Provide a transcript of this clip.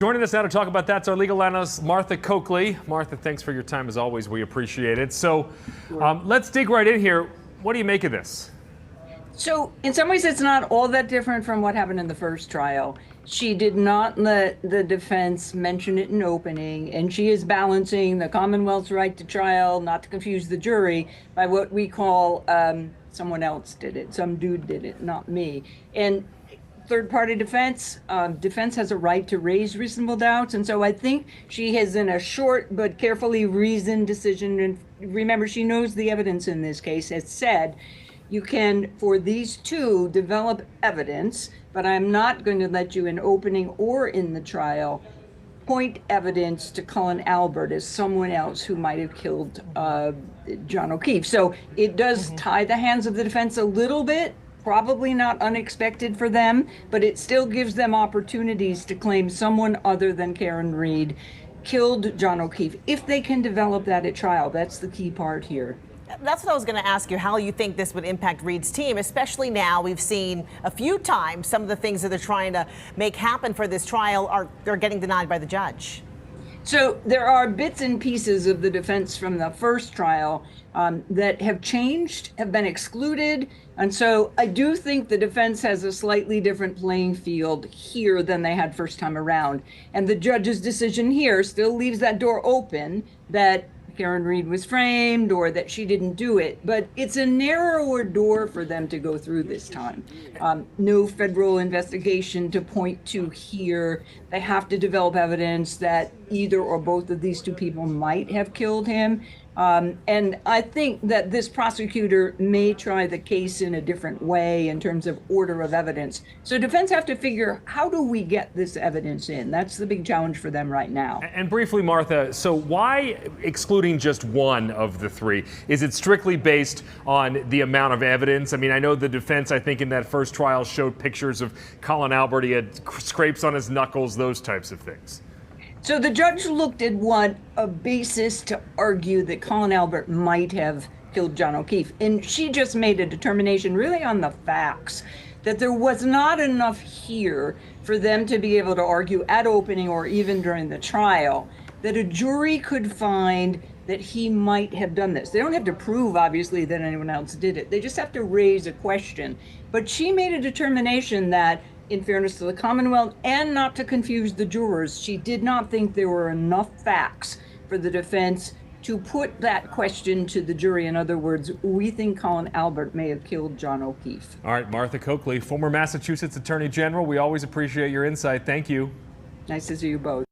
Joining us now to talk about that's our legal analyst, Martha Coakley. Martha, thanks for your time as always. We appreciate it. So let's dig right in here. What do you make of this? So in some ways, it's not all that different from what happened in the first trial. She did not let the defense mention it in opening, and she is balancing the Commonwealth's right to trial, not to confuse the jury, by what we call someone else did it, some dude did it, not me. And third-party defense has a right to raise reasonable doubts, and so I think she has, in a short but carefully reasoned decision, and remember, she knows the evidence in this case, has said you can, for these two, develop evidence, but I'm not going to let you in opening or in the trial point evidence to Colin Albert as someone else who might have killed John O'Keefe. So it does tie the hands of the defense a little bit. Probably not unexpected for them, but it still gives them opportunities to claim someone other than Karen Read killed John O'Keefe, if they can develop that at trial. That's the key part here. That's what I was going to ask you, how you think this would impact Read's team, especially now we've seen a few times some of the things that they're trying to make happen for this trial are getting denied by the judge. So there are bits and pieces of the defense from the first trial that have changed, have been excluded. And so I do think the defense has a slightly different playing field here than they had first time around. And the judge's decision here still leaves that door open that Karen Read was framed or that she didn't do it, but it's a narrower door for them to go through this time. No federal investigation to point to here. They have to develop evidence that either or both of these two people might have killed him. And I think that this prosecutor may try the case in a different way in terms of order of evidence. So defense have to figure, how do we get this evidence in? That's the big challenge for them right now. And briefly, Martha, so why excluding just one of the three? Is it strictly based on the amount of evidence? I mean, I know the defense, I think in that first trial showed pictures of Colin Albert. He had scrapes on his knuckles, those types of things. So the judge looked at a basis to argue that Colin Albert might have killed John O'Keefe. And she just made a determination really on the facts that there was not enough here for them to be able to argue at opening or even during the trial that a jury could find that he might have done this. They don't have to prove, obviously, that anyone else did it. They just have to raise a question. But she made a determination that, in fairness to the Commonwealth and not to confuse the jurors, she did not think there were enough facts for the defense to put that question to the jury. In other words, we think Colin Albert may have killed John O'Keefe. All right, Martha Coakley, former Massachusetts Attorney General. We always appreciate your insight. Thank you. Nice to see you both.